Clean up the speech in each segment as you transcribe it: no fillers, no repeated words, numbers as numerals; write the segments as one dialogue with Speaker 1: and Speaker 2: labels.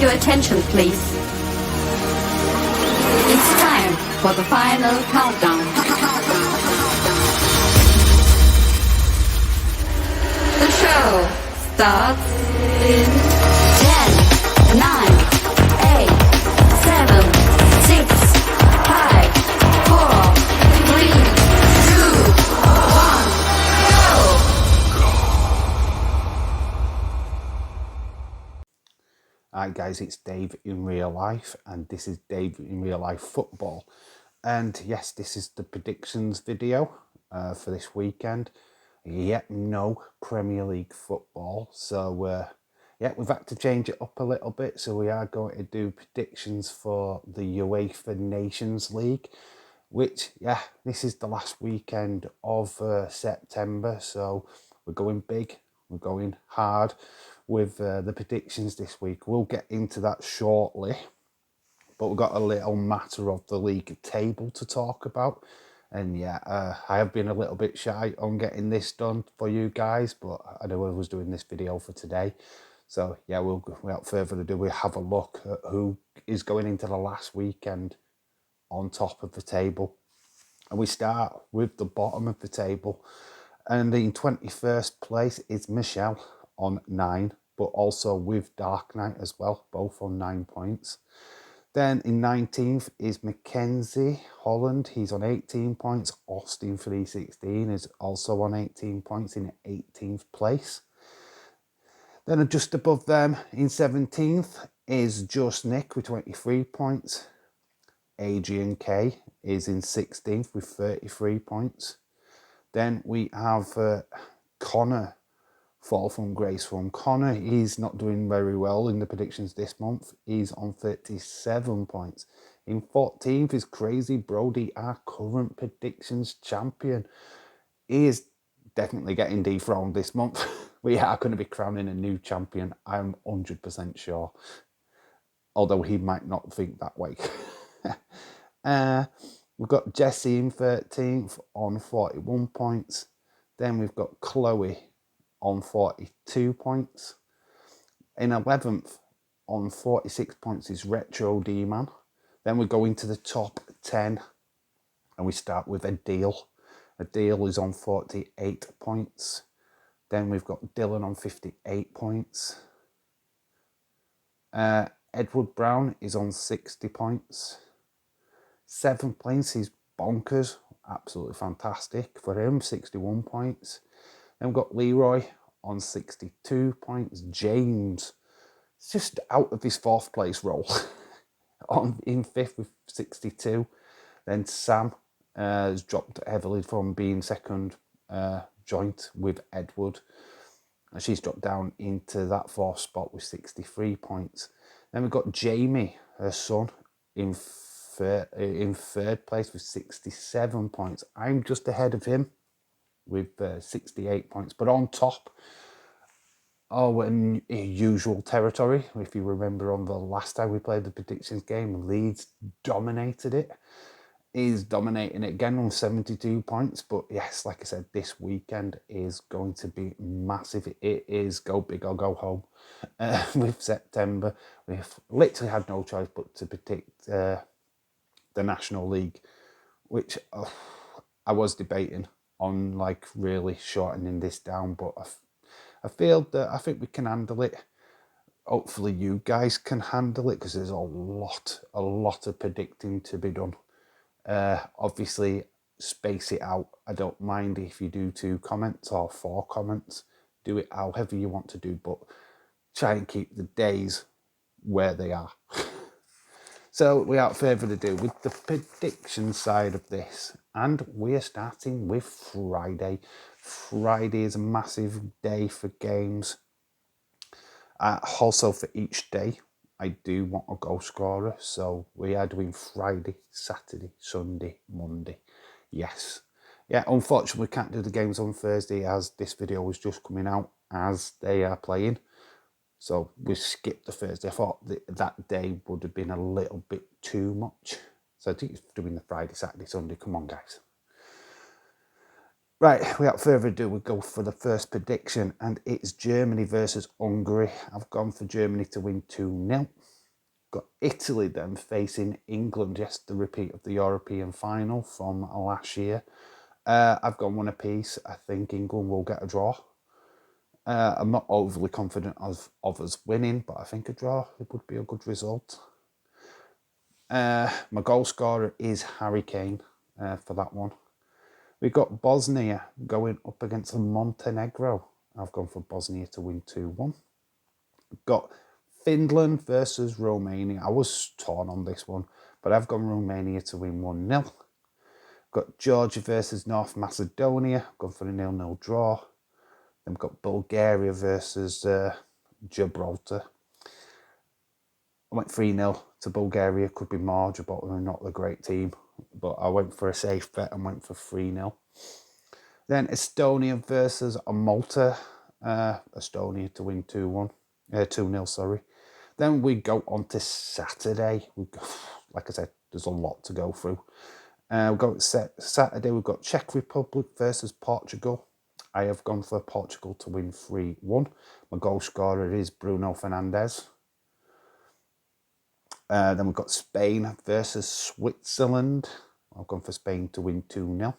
Speaker 1: your attention, please. It's time for the final countdown. The show starts in 10, 9, 8, 7, 6, 5, 4, 3, 2, 1, go!
Speaker 2: Hi guys, it's Dave in real life, and this is Dave in real life football. And yes, this is the predictions video for this weekend. Yet no Premier League football, so yeah, we've had to change it up a little bit. So we are going to do predictions for the UEFA Nations League, which, yeah, this is the last weekend of September. So we're going big, we're going hard with the predictions this week. We'll get into that shortly, but we've got a little matter of the league table to talk about. And yeah, I have been a little bit shy on getting this done for you guys, but I knew I was doing this video for today. So yeah, without further ado, we'll have a look at who is going into the last weekend on top of the table. And we start with the bottom of the table. And in 21st place is Michelle on 9, but also with Dark Knight as well, both on 9 points. Then in 19th is Mackenzie Holland. He's on 18 points. Austin 316 is also on 18 points in 18th place. Then just above them in 17th is Just Nick with 23 points. Adrian K is in 16th with 33 points. Then we have Connor fall from grace from Connor. He's not doing very well in the predictions this month. He's on 37 points. In 14th is Crazy Brody, our current predictions champion. He is definitely getting dethroned this month. We are going to be crowning a new champion, I'm 100% sure. Although he might not think that way. We've got Jesse in 13th on 41 points. Then we've got Chloe on 42 points. In 11th on 46 points is Retro D-Man. Then we go into the top 10 and we start with Adil. Adil is on 48 points. Then we've got Dylan on 58 points. Edward Brown is on 60 points. 7th place is Bonkers. Absolutely fantastic for him, 61 points. Then we've got Leroy on 62 points. James is just out of his 4th place role in 5th with 62. Then Sam has dropped heavily from being second joint with Edward. And she's dropped down into that 4th spot with 63 points. Then we've got Jamie, her son, in 3rd place with 67 points. I'm just ahead of him with 68 points. But on top, in usual territory, if you remember on the last time we played the predictions game, Leeds dominated it. He's dominating it again on 72 points. But yes, like I said, this weekend is going to be massive. It is go big or go home with September. We've literally had no choice but to predict the National League, which I was debating on, like, really shortening this down, but I feel that I think we can handle it. Hopefully you guys can handle it, because there's a lot of predicting to be done. Obviously, space it out. I don't mind if you do 2 comments or 4 comments. Do it however you want to do, but try and keep the days where they are. So without further ado, with the prediction side of this, and we are starting with Friday. Friday is a massive day for games. Also for each day, I do want a goal scorer. So we are doing Friday, Saturday, Sunday, Monday. Yes. Yeah, unfortunately, we can't do the games on Thursday, as this video was just coming out as they are playing. So we skipped the Thursday. I thought that day would have been a little bit too much. So I think it's doing the Friday, Saturday, Sunday. Come on, guys. Right, without further ado, we'll go for the first prediction. And it's Germany versus Hungary. I've gone for Germany to win 2-0. Got Italy then facing England. Yes, the repeat of the European final from last year. I've gone one apiece. I think England will get a draw. I'm not overly confident of us winning, but I think a draw it would be a good result. My goal scorer is Harry Kane for that one. We've got Bosnia going up against Montenegro. I've gone for Bosnia to win 2-1. Got Finland versus Romania. I was torn on this one, but I've gone Romania to win 1-0. Got Georgia versus North Macedonia. Gone for a 0-0 draw. Then we've got Bulgaria versus Gibraltar. I went 3-0 to Bulgaria. Could be more. Gibraltar are not a great team, but I went for a safe bet and went for 3-0. Then Estonia versus Malta. Estonia to win 2-0, sorry. Then we go on to Saturday. Like I said, there's a lot to go through. We've got Saturday, we've got Czech Republic versus Portugal. I have gone for Portugal to win 3-1. My goal scorer is Bruno Fernandes. Then we've got Spain versus Switzerland. I've gone for Spain to win 2-0.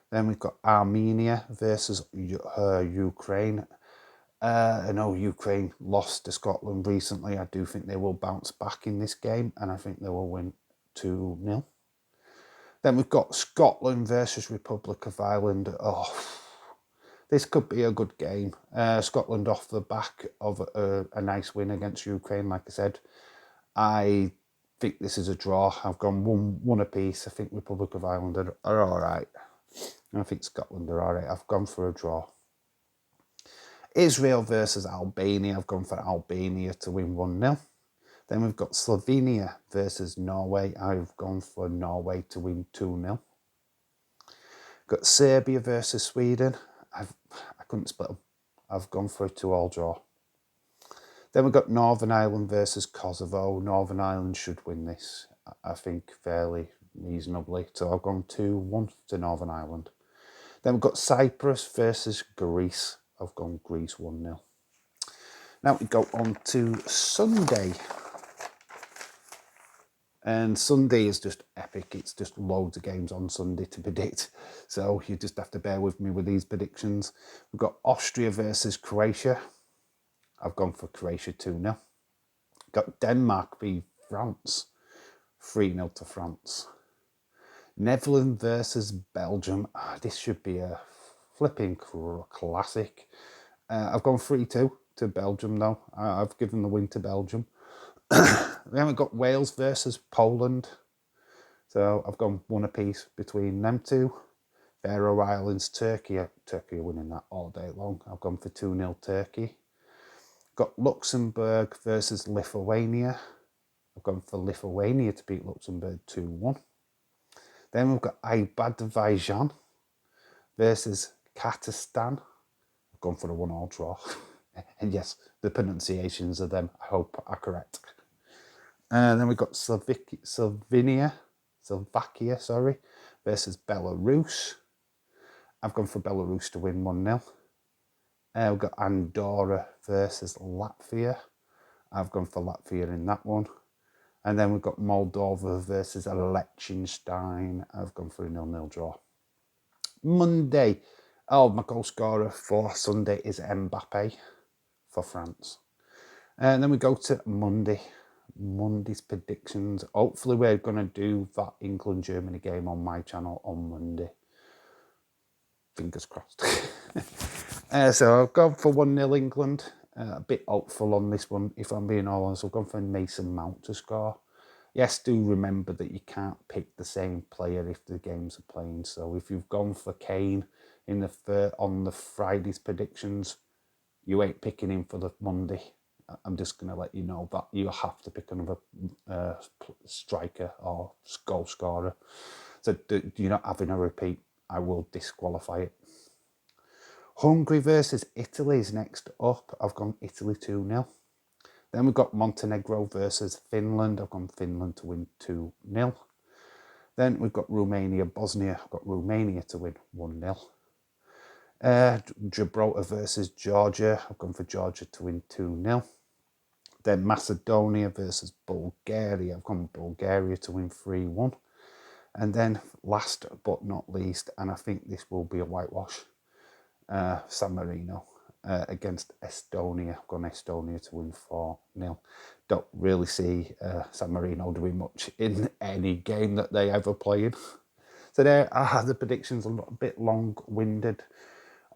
Speaker 2: Then we've got Armenia versus Ukraine. I know Ukraine lost to Scotland recently. I do think they will bounce back in this game, and I think they will win 2-0. Then we've got Scotland versus Republic of Ireland. Oh, this could be a good game. Scotland off the back of a nice win against Ukraine, like I said. I think this is a draw. I've gone one apiece. I think Republic of Ireland are all right. And I think Scotland are all right. I've gone for a draw. Israel versus Albania. I've gone for Albania to win 1-0. Then we've got Slovenia versus Norway. I've gone for Norway to win 2-0. Got Serbia versus Sweden. I couldn't split them. I've gone for a 2-2 draw. Then we've got Northern Ireland versus Kosovo. Northern Ireland should win this, I think, fairly reasonably. So I've gone 2-1 to Northern Ireland. Then we've got Cyprus versus Greece. I've gone Greece 1-0. Now we go on to Sunday. And Sunday is just epic. It's just loads of games on Sunday to predict. So you just have to bear with me with these predictions. We've got Austria versus Croatia. I've gone for Croatia 2-0. Got Denmark v France. 3-0 to France. Netherlands versus Belgium. This should be a flipping classic. I've gone 3-2 to Belgium though. I've given the win to Belgium. Then we've got Wales versus Poland. So I've gone one apiece between them two. Faroe Islands, Turkey. Turkey are winning that all day long. I've gone for 2-0 Turkey. Got Luxembourg versus Lithuania. I've gone for Lithuania to beat Luxembourg 2-1. Then we've got Azerbaijan versus Kazakhstan. I've gone for a 1-1 draw. And yes, the pronunciations of them, I hope, are correct. And then we've got Slovakia, versus Belarus. I've gone for Belarus to win 1-0. We've got Andorra versus Latvia. I've gone for Latvia in that one. And then we've got Moldova versus Liechtenstein. I've gone for a 0-0 draw. Monday. Oh, my goal scorer for Sunday is Mbappe for France. And then we go to Monday. Monday's predictions. Hopefully we're going to do that England-Germany game on my channel on Monday. Fingers crossed. So I've gone for 1-0 England. A bit hopeful on this one, if I'm being honest. I've gone for Mason Mount to score. Yes, do remember that you can't pick the same player if the games are playing. So if you've gone for Kane in on the Friday's predictions, you ain't picking him for the Monday. I'm just going to let you know that you have to pick another striker or goal scorer. So you're not having a repeat. I will disqualify it. Hungary versus Italy is next up. I've gone Italy 2-0. Then we've got Montenegro versus Finland. I've gone Finland to win 2-0. Then we've got Romania, Bosnia. I've got Romania to win 1-0. Gibraltar versus Georgia. I've gone for Georgia to win 2-0. Then Macedonia versus Bulgaria. I've gone Bulgaria to win 3-1. And then last but not least, and I think this will be a whitewash, San Marino against Estonia. I've gone Estonia to win 4-0. Don't really see San Marino doing much in any game that they ever play in. So there are the predictions, a little bit long-winded.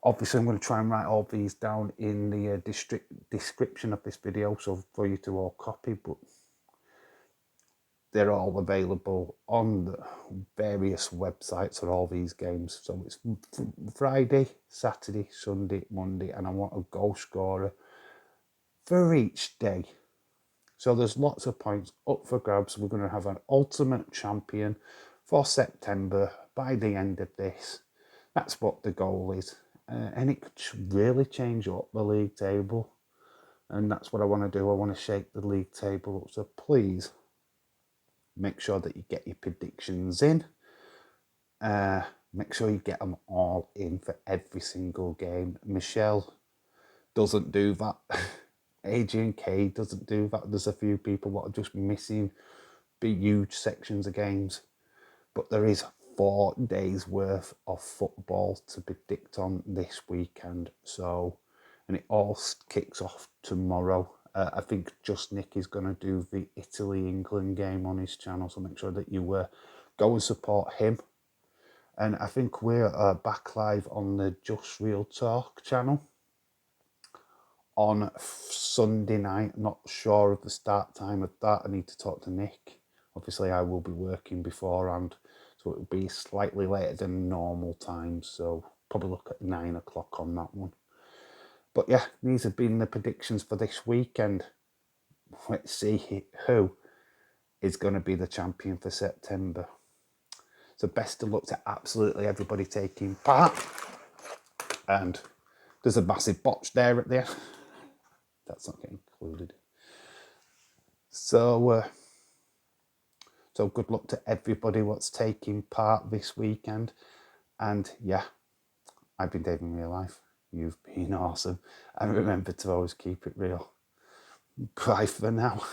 Speaker 2: Obviously, I'm going to try and write all these down in the description of this video, so for you to all copy, but they're all available on the various websites for all these games. So it's Friday, Saturday, Sunday, Monday, and I want a goal scorer for each day. So there's lots of points up for grabs. We're going to have an ultimate champion for September by the end of this. That's what the goal is. And it could really change up the league table. And that's what I want to do. I want to shake the league table up. So please make sure that you get your predictions in. Make sure you get them all in for every single game. Michelle doesn't do that. Adrian K doesn't do that. There's a few people that are just missing big, huge sections of games. But there is 4 days worth of football to predict on this weekend. So, and it all kicks off tomorrow. I think Just Nick is going to do the Italy-England game on his channel. So make sure that you go and support him. And I think we're back live on the Just Real Talk channel on Sunday night. Not sure of the start time of that. I need to talk to Nick. Obviously, I will be working beforehand, so it will be slightly later than normal time. So probably look at 9 o'clock on that one. But yeah, these have been the predictions for this weekend. Let's see who is going to be the champion for September. So best of luck to absolutely everybody taking part. And there's a massive botch there at the end. That's not getting included. So good luck to everybody what's taking part this weekend. And yeah, I've been Dave in real life. You've been awesome. And remember to always keep it real. Bye for now.